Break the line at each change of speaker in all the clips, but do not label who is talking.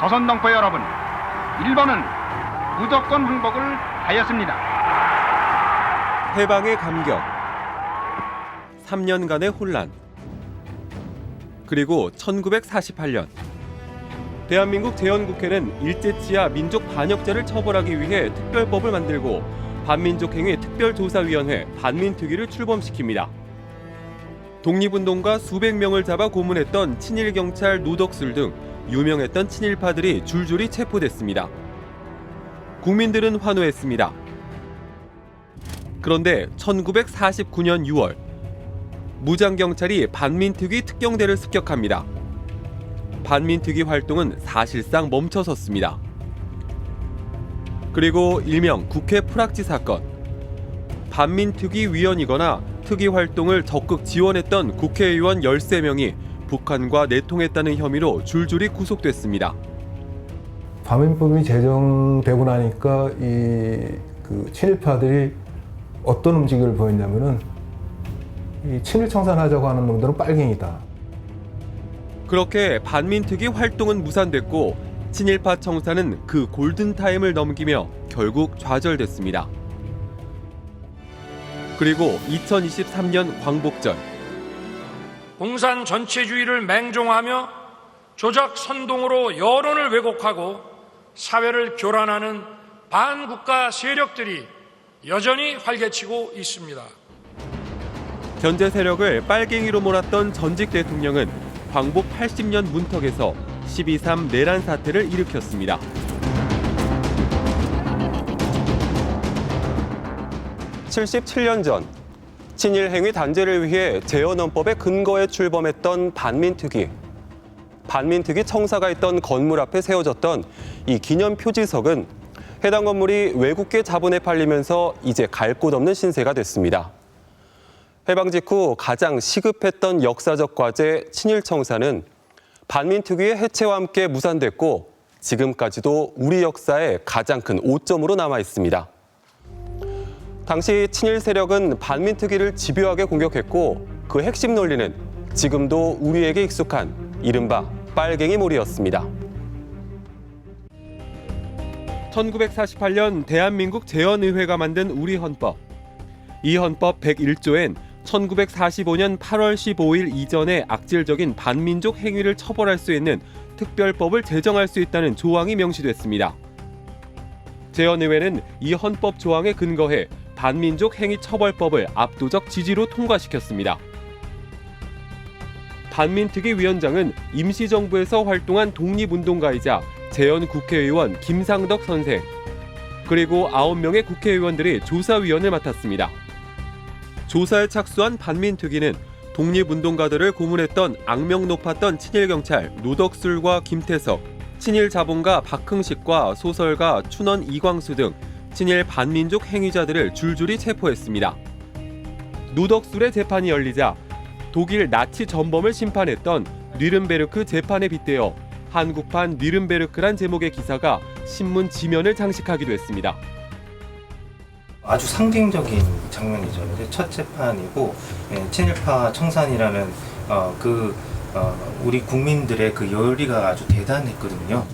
조선동포 여러분, 1번은 무조건 항복을 하였습니다.
해방의 감격, 3년간의 혼란, 그리고 1948년 대한민국 재헌국회는 일제치하 민족 반역자를 처벌하기 위해 특별법을 만들고 반민족행위 특별조사위원회 반민특위를 출범시킵니다. 독립운동가 수백 명을 잡아 고문했던 친일경찰 노덕술 등 유명했던 친일파들이 줄줄이 체포됐습니다. 국민들은 환호했습니다. 그런데 1949년 6월 무장경찰이 반민특위 특경대를 습격합니다. 반민특위 활동은 사실상 멈춰섰습니다. 그리고 일명 국회 프락지 사건. 반민특위 위원이거나 특위 활동을 적극 지원했던 국회의원 13명이 북한과 내통했다는 혐의로 줄줄이 구속됐습니다.
반민법이 제정되고 나니까 친일파들이 어떤 움직임을 보였냐면은 이 친일 청산하자고 하는 놈들은 빨갱이다.
그렇게 반민특위 활동은 무산됐고 친일파 청산은 그 골든타임을 넘기며 결국 좌절됐습니다. 그리고 2023년 광복절.
공산 전체주의를 맹종하며 조작 선동으로 여론을 왜곡하고 사회를 교란하는 반국가 세력들이 여전히 활개치고 있습니다.
견제 세력을 빨갱이로 몰았던 전직 대통령은 광복 80년 문턱에서 12.3 내란 사태를 일으켰습니다. (77년) 전 친일 행위 단죄를 위해 재헌헌법의 근거에 출범했던 반민특위. 반민특위 청사가 있던 건물 앞에 세워졌던 이 기념 표지석은 해당 건물이 외국계 자본에 팔리면서 이제 갈 곳 없는 신세가 됐습니다. 해방 직후 가장 시급했던 역사적 과제 친일 청사는 반민특위의 해체와 함께 무산됐고 지금까지도 우리 역사의 가장 큰 오점으로 남아 있습니다. 당시 친일 세력은 반민특위를 집요하게 공격했고 그 핵심 논리는 지금도 우리에게 익숙한 이른바 빨갱이몰이였습니다. 1948년 대한민국 재헌의회가 만든 우리 헌법. 이 헌법 101조엔 1945년 8월 15일 이전의 악질적인 반민족 행위를 처벌할 수 있는 특별법을 제정할 수 있다는 조항이 명시됐습니다. 재헌의회는 이 헌법 조항에 근거해 반민족 행위 처벌법을 압도적 지지로 통과시켰습니다. 반민특위 위원장은 임시정부에서 활동한 독립운동가이자 재헌국회의원 김상덕 선생, 그리고 9명의 국회의원들이 조사위원을 맡았습니다. 조사에 착수한 반민특위는 독립운동가들을 고문했던 악명 높았던 친일경찰 노덕술과 김태석, 친일 자본가 박흥식과 소설가 춘원 이광수 등 친일 반민족 행위자들을 줄줄이 체포했습니다. 노덕술의 재판이 열리자 독일 나치 전범을 심판했던 뉘른베르크 재판에 빗대어 한국판 뉘른베르크란 제목의 기사가 신문 지면을 장식하기도 했습니다.
아주 상징적인 장면이죠. 첫 재판이고 친일파 청산이라는 우리 국민들의 그 열의가 아주 대단했거든요.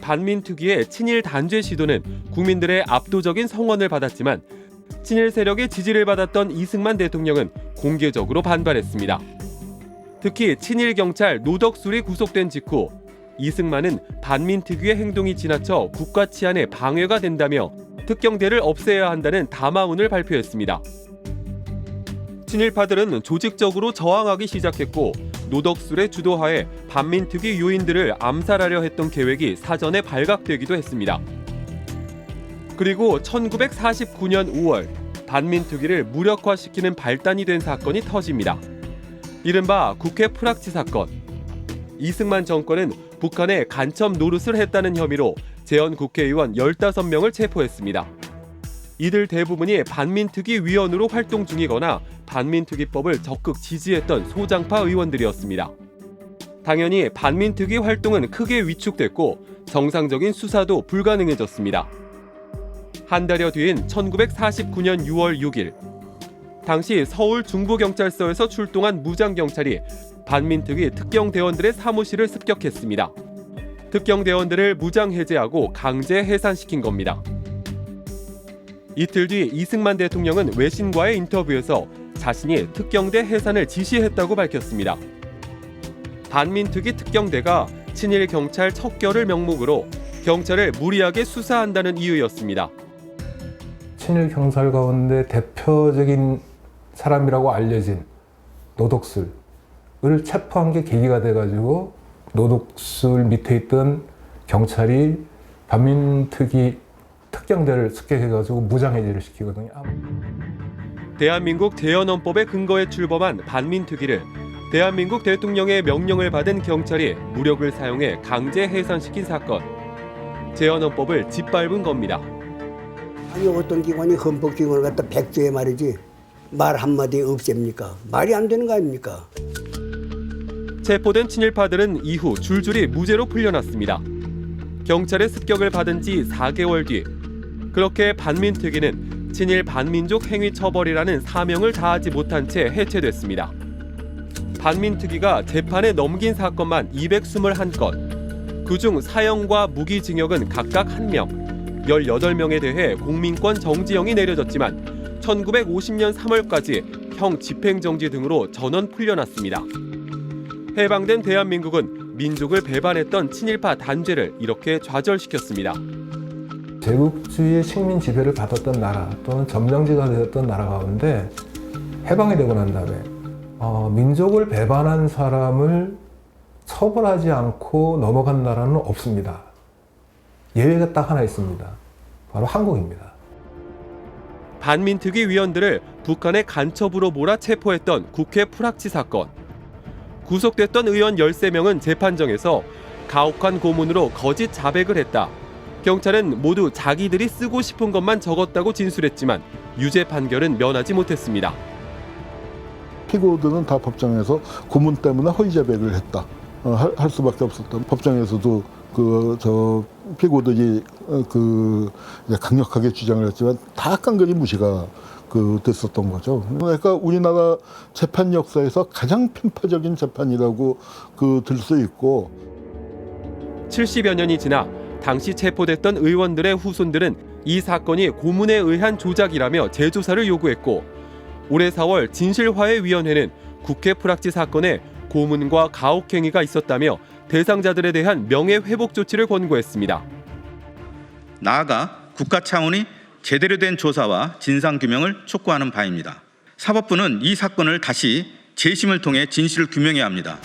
반민특위의 친일 단죄 시도는 국민들의 압도적인 성원을 받았지만 친일 세력의 지지를 받았던 이승만 대통령은 공개적으로 반발했습니다. 특히 친일 경찰 노덕술이 구속된 직후 이승만은 반민특위의 행동이 지나쳐 국가 치안에 방해가 된다며 특경대를 없애야 한다는 담화문을 발표했습니다. 친일파들은 조직적으로 저항하기 시작했고 노덕술의 주도하에 반민특위 요인들을 암살하려 했던 계획이 사전에 발각되기도 했습니다. 그리고 1949년 5월 반민특위를 무력화시키는 발단이 된 사건이 터집니다. 이른바 국회 프락치 사건. 이승만 정권은 북한에 간첩 노릇을 했다는 혐의로 재헌국회의원 15명을 체포했습니다. 이들 대부분이 반민특위 위원으로 활동 중이거나 반민특위법을 적극 지지했던 소장파 의원들이었습니다. 당연히 반민특위 활동은 크게 위축됐고 정상적인 수사도 불가능해졌습니다. 한 달여 뒤인 1949년 6월 6일 당시 서울 중부경찰서에서 출동한 무장경찰이 반민특위 특경대원들의 사무실을 습격했습니다. 특경대원들을 무장해제하고 강제 해산시킨 겁니다. 이틀 뒤 이승만 대통령은 외신과의 인터뷰에서 자신이 특경대 해산을 지시했다고 밝혔습니다. 반민특위 특경대가 친일 경찰 척결을 명목으로 경찰을 무리하게 수사한다는 이유였습니다.
친일 경찰 가운데 대표적인 사람이라고 알려진 노덕술을 체포한 게 계기가 돼가지고 노덕술 밑에 있던 경찰이 반민특위 특경대를 습격해가지고 무장해제를 시키거든요.
대한민국 대연헌법의 근거에 출범한 반민특위를 대한민국 대통령의 명령을 받은 경찰이 무력을 사용해 강제 해산시킨 사건. 대연헌법을 짓밟은 겁니다.
아니 어떤 기관이 헌법기관을 갖다 백조해 말이지 말 한마디 없앱니까? 말이 안 되는 거 아닙니까?
체포된 친일파들은 이후 줄줄이 무죄로 풀려났습니다. 경찰의 습격을 받은 지 4개월 뒤 그렇게 반민특위는 친일 반민족 행위 처벌이라는 사명을 다하지 못한 채 해체됐습니다. 반민특위가 재판에 넘긴 사건만 221건, 그중 사형과 무기징역은 각각 1명, 18명에 대해 공민권 정지형이 내려졌지만 1950년 3월까지 형 집행정지 등으로 전원 풀려났습니다. 해방된 대한민국은 민족을 배반했던 친일파 단죄를 이렇게 좌절시켰습니다.
제국주의의 식민 지배를 받았던 나라 또는 점령지가 되었던 나라 가운데 해방이 되고 난 다음에 민족을 배반한 사람을 처벌하지 않고 넘어간 나라는 없습니다. 예외가 딱 하나 있습니다. 바로 한국입니다.
반민특위 위원들을 북한의 간첩으로 몰아 체포했던 국회 풀학치 사건. 구속됐던 의원 13명은 재판정에서 가혹한 고문으로 거짓 자백을 했다. 경찰은 모두 자기들이 쓰고 싶은 것만 적었다고 진술했지만 유죄 판결은 면하지 못했습니다.
피고들은 다 법정에서 고문 때문에 허위 자백을 했다. 할 수밖에 없었던. 법정에서도 피고들이 강력하게 주장을 했지만 다 깡그리 무시가 됐었던 거죠. 그러니까 우리나라 재판 역사에서 가장 편파적인 재판이라고 들 수 있고.
70여 년이 지나 당시 체포됐던 의원들의 후손들은 이 사건이 고문에 의한 조작이라며 재조사를 요구했고, 올해 4월 진실화해위원회는 국회 풀학치 사건에 고문과 가혹행위가 있었다며 대상자들에 대한 명예회복 조치를 권고했습니다.
나아가 국가 차원이 제대로 된 조사와 진상규명을 촉구하는 바입니다. 사법부는 이 사건을 다시 재심을 통해 진실을 규명해야 합니다.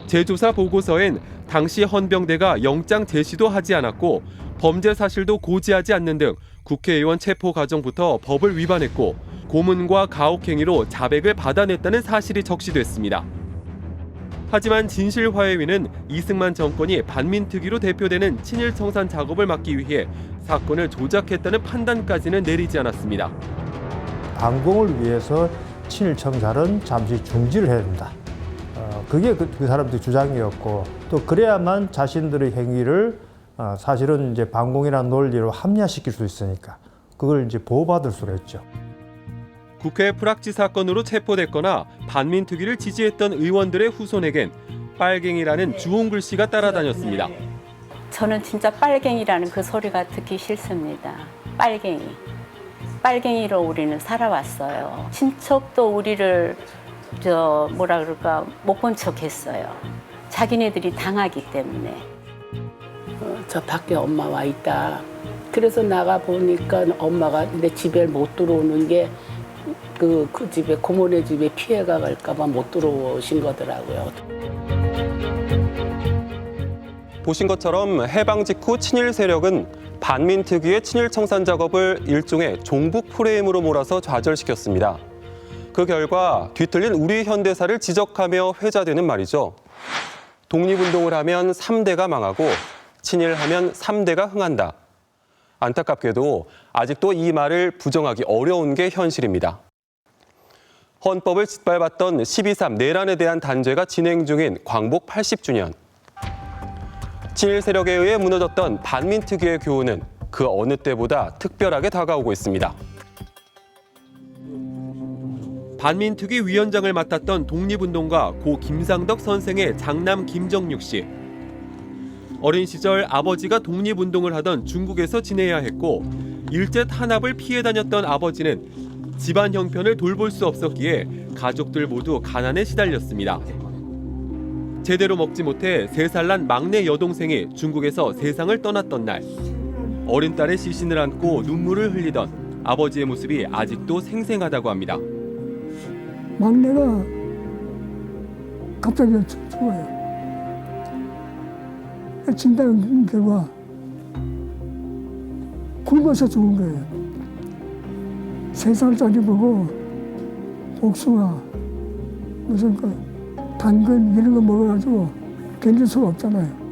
재조사 보고서엔 당시 헌병대가 영장 제시도 하지 않았고 범죄 사실도 고지하지 않는 등 국회의원 체포 과정부터 법을 위반했고 고문과 가혹행위로 자백을 받아냈다는 사실이 적시됐습니다. 하지만 진실화해위는 이승만 정권이 반민특위로 대표되는 친일청산 작업을 막기 위해 사건을 조작했다는 판단까지는 내리지 않았습니다.
반공을 위해서 친일청산은 잠시 중지를 해야 된다. 그게 그 사람들의 주장이었고, 또 그래야만 자신들의 행위를 사실은 이제 반공이라는 논리로 합리화시킬 수 있으니까 그걸 이제 보호받을 수가 있죠.
국회 풀학치 사건으로 체포됐거나 반민특위를 지지했던 의원들의 후손에겐 빨갱이라는 주홍 글씨가 따라다녔습니다.
저는 진짜 빨갱이라는 그 소리가 듣기 싫습니다. 빨갱이. 빨갱이로 우리는 살아왔어요. 친척도 우리를 못 본 척 했어요. 자기네들이 당하기 때문에.
저 밖에 엄마 와 있다. 그래서 나가 보니까 엄마가 내 집에 못 들어오는 게 그 집에 고모네 집에 피해가 갈까봐 못 들어오신 거더라고요.
보신 것처럼 해방 직후 친일 세력은 반민특위의 친일 청산 작업을 일종의 종북 프레임으로 몰아서 좌절시켰습니다. 그 결과 뒤틀린 우리 현대사를 지적하며 회자되는 말이죠. 독립운동을 하면 3대가 망하고 친일하면 3대가 흥한다. 안타깝게도 아직도 이 말을 부정하기 어려운 게 현실입니다. 헌법을 짓밟았던 12.3 내란에 대한 단죄가 진행 중인 광복 80주년. 친일 세력에 의해 무너졌던 반민특위의 교훈은 그 어느 때보다 특별하게 다가오고 있습니다. 반민특위 위원장을 맡았던 독립운동가 고 김상덕 선생의 장남 김정육 씨. 어린 시절 아버지가 독립운동을 하던 중국에서 지내야 했고 일제 탄압을 피해 다녔던 아버지는 집안 형편을 돌볼 수 없었기에 가족들 모두 가난에 시달렸습니다. 제대로 먹지 못해 3살 난 막내 여동생이 중국에서 세상을 떠났던 날, 어린 딸의 시신을 안고 눈물을 흘리던 아버지의 모습이 아직도 생생하다고 합니다.
막내가 갑자기 죽어요. 진단 결과 굶어서 죽은 거예요. 3살짜리 보고 복숭아, 무슨 당근 이런 거 먹어가지고 견딜 수가 없잖아요.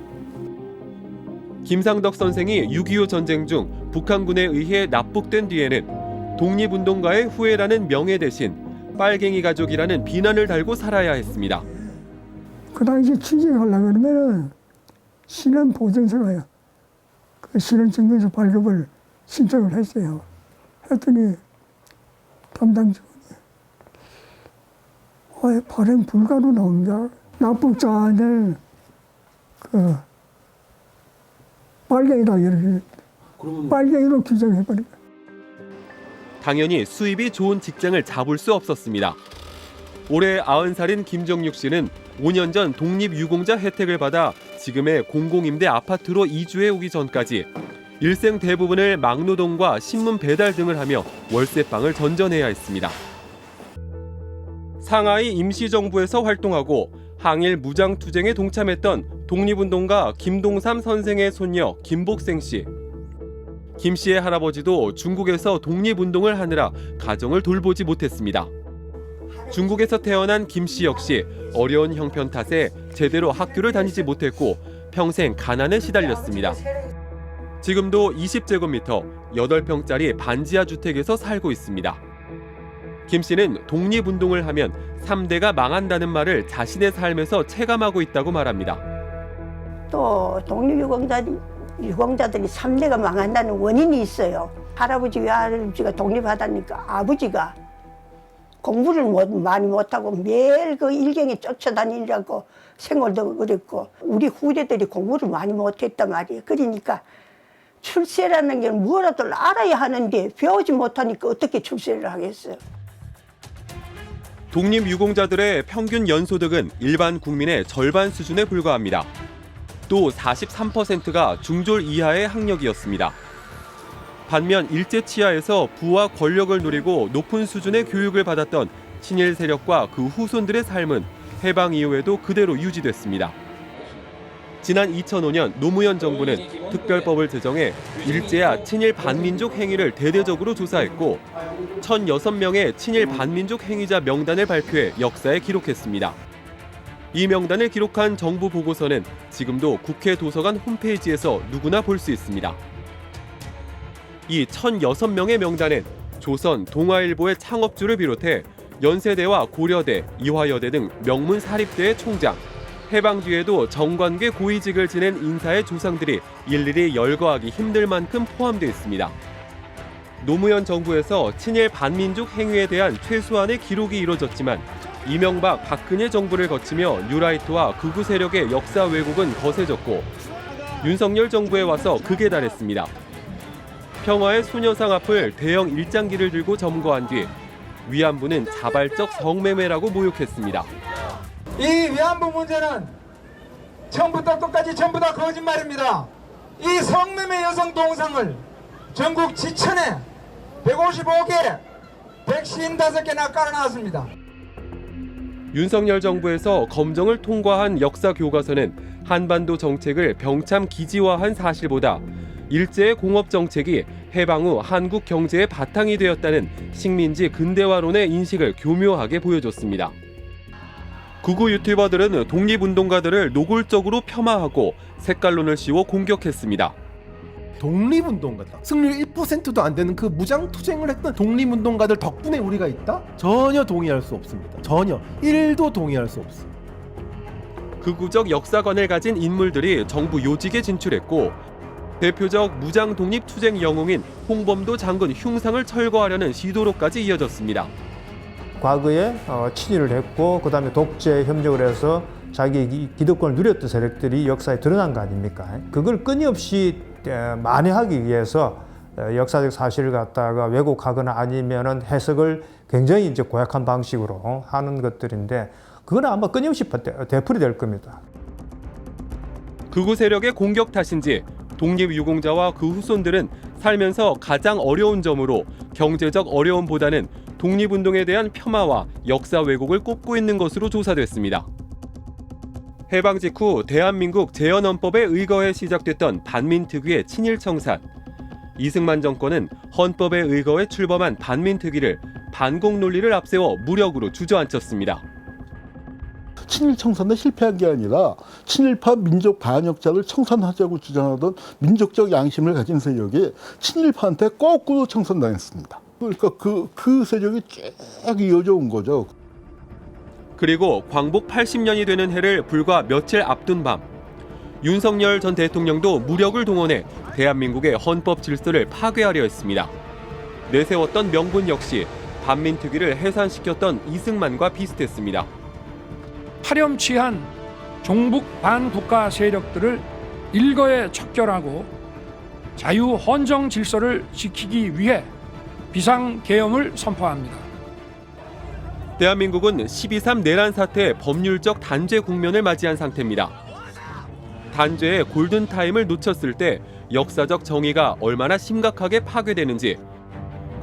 김상덕 선생이 6.25 전쟁 중 북한군에 의해 납북된 뒤에는 독립운동가의 후예라는 명예 대신 빨갱이 가족이라는 비난을 달고 살아야 했습니다.
그 당시 취직하려고 그러면은 신원 보증서가요. 그 신원 증명서 발급을 신청을 했어요. 했더니 담당 직원이 왜 발행 불가로 나옵니다. 납북자는 그 빨갱이다 이렇게 빨갱이로 규정해버리고.
당연히 수입이 좋은 직장을 잡을 수 없었습니다. 올해 90살인 김정육 씨는 5년 전 독립유공자 혜택을 받아 지금의 공공임대 아파트로 이주해 오기 전까지 일생 대부분을 막노동과 신문 배달 등을 하며 월세방을 전전해야 했습니다. 상하이 임시정부에서 활동하고 항일 무장투쟁에 동참했던 독립운동가 김동삼 선생의 손녀 김복생 씨. 김 씨의 할아버지도 중국에서 독립운동을 하느라 가정을 돌보지 못했습니다. 중국에서 태어난 김 씨 역시 어려운 형편 탓에 제대로 학교를 다니지 못했고 평생 가난에 시달렸습니다. 지금도 20제곱미터 8평짜리 반지하 주택에서 살고 있습니다. 김 씨는 독립운동을 하면 3대가 망한다는 말을 자신의 삶에서 체감하고 있다고 말합니다.
또 독립유공자들이 3대가 망한다는 원인이 있어요. 할아버지 외할아버지가 독립하다니까 아버지가 공부를 많이 못하고 매일 그 일경에 쫓아다니려고 생활도 어렵고 우리 후대들이 공부를 많이 못했단 말이에요. 그러니까 출세라는 게 뭐라도 알아야 하는데 배우지 못하니까 어떻게 출세를 하겠어요.
독립유공자들의 평균 연소득은 일반 국민의 절반 수준에 불과합니다. 또 43%가 중졸 이하의 학력이었습니다. 반면 일제치하에서 부와 권력을 누리고 높은 수준의 교육을 받았던 친일 세력과 그 후손들의 삶은 해방 이후에도 그대로 유지됐습니다. 지난 2005년 노무현 정부는 특별법을 제정해 일제야 친일 반민족 행위를 대대적으로 조사했고 1,006명의 친일 반민족 행위자 명단을 발표해 역사에 기록했습니다. 이 명단을 기록한 정부 보고서는 지금도 국회 도서관 홈페이지에서 누구나 볼 수 있습니다. 이 1,006명의 명단엔 조선, 동아일보의 창업주를 비롯해 연세대와 고려대, 이화여대 등 명문 사립대의 총장, 해방 뒤에도 정관계 고위직을 지낸 인사의 조상들이 일일이 열거하기 힘들 만큼 포함되어 있습니다. 노무현 정부에서 친일 반민족 행위에 대한 최소한의 기록이 이루어졌지만 이명박, 박근혜 정부를 거치며 뉴라이트와 극우 세력의 역사 왜곡은 거세졌고 윤석열 정부에 와서 극에 달했습니다. 평화의 소녀상 앞을 대형 일장기를 들고 점거한 뒤 위안부는 자발적 성매매라고 모욕했습니다.
이 위안부 문제는 처음부터 끝까지 전부 다 거짓말입니다. 이 성매매 여성 동상을 전국 지천에 155개, 155개나 깔아놨습니다.
윤석열 정부에서 검정을 통과한 역사 교과서는 한반도 정책을 병참 기지화한 사실보다 일제의 공업 정책이 해방 후 한국 경제의 바탕이 되었다는 식민지 근대화론의 인식을 교묘하게 보여줬습니다. 극우 유튜버들은 독립운동가들을 노골적으로 폄하하고 색깔론을 씌워 공격했습니다.
독립운동가들, 승률 1%도 안 되는 그 무장투쟁을 했던 독립운동가들 덕분에 우리가 있다? 전혀 동의할 수 없습니다. 전혀 1도 동의할 수 없습니다.
극우적 역사관을 가진 인물들이 정부 요직에 진출했고 대표적 무장독립투쟁 영웅인 홍범도 장군 흉상을 철거하려는 시도로까지 이어졌습니다.
과거에 친일을 했고 그다음에 독재 협력을 해서 자기 기득권을 누렸던 세력들이 역사에 드러난 거 아닙니까? 그걸 끊임없이 만회하기 위해서 역사적 사실을 갖다가 왜곡하거나 아니면은 해석을 굉장히 이제 고약한 방식으로 하는 것들인데 그건 아마 끊임없이 되풀이 될 겁니다.
극우 세력의 공격 탓인지 독립유공자와 그 후손들은 살면서 가장 어려운 점으로 경제적 어려움보다는 독립운동에 대한 폄하와 역사 왜곡을 꼽고 있는 것으로 조사됐습니다. 해방 직후 대한민국 재헌헌법에 의거해 시작됐던 반민특위의 친일청산. 이승만 정권은 헌법에 의거해 출범한 반민특위를 반공 논리를 앞세워 무력으로 주저앉혔습니다.
친일 청산에 실패한 게 아니라 친일파 민족 반역자를 청산하자고 주장하던 민족적 양심을 가진 세력이 친일파한테 거꾸로 청산당했습니다. 그러니까 그 세력이 쭉 이어져 온 거죠.
그리고 광복 80년이 되는 해를 불과 며칠 앞둔 밤, 윤석열 전 대통령도 무력을 동원해 대한민국의 헌법 질서를 파괴하려 했습니다. 내세웠던 명분 역시 반민특위를 해산시켰던 이승만과 비슷했습니다.
파렴치한 종북 반국가 세력들을 일거에 척결하고 자유 헌정 질서를 지키기 위해 비상계엄을 선포합니다.
대한민국은 12.3 내란 사태의 법률적 단죄 국면을 맞이한 상태입니다. 단죄의 골든타임을 놓쳤을 때 역사적 정의가 얼마나 심각하게 파괴되는지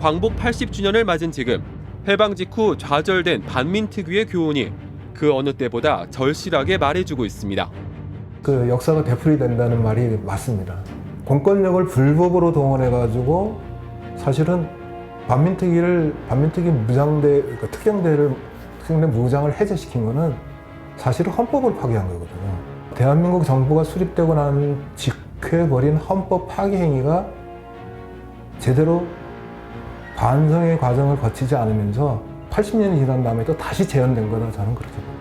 광복 80주년을 맞은 지금 해방 직후 좌절된 반민특위의 교훈이 그 어느 때보다 절실하게 말해주고 있습니다.
그 역사가 되풀이 된다는 말이 맞습니다. 공권력을 불법으로 동원해가지고 사실은 반민특위 무장대, 그러니까 특경대 무장을 해제시킨 거는 사실은 헌법을 파괴한 거거든요. 대한민국 정부가 수립되고 난 직후에 벌인 헌법 파괴 행위가 제대로 반성의 과정을 거치지 않으면서 80년이 지난 다음에 또 다시 재현된 거다 저는 그렇게 봐요.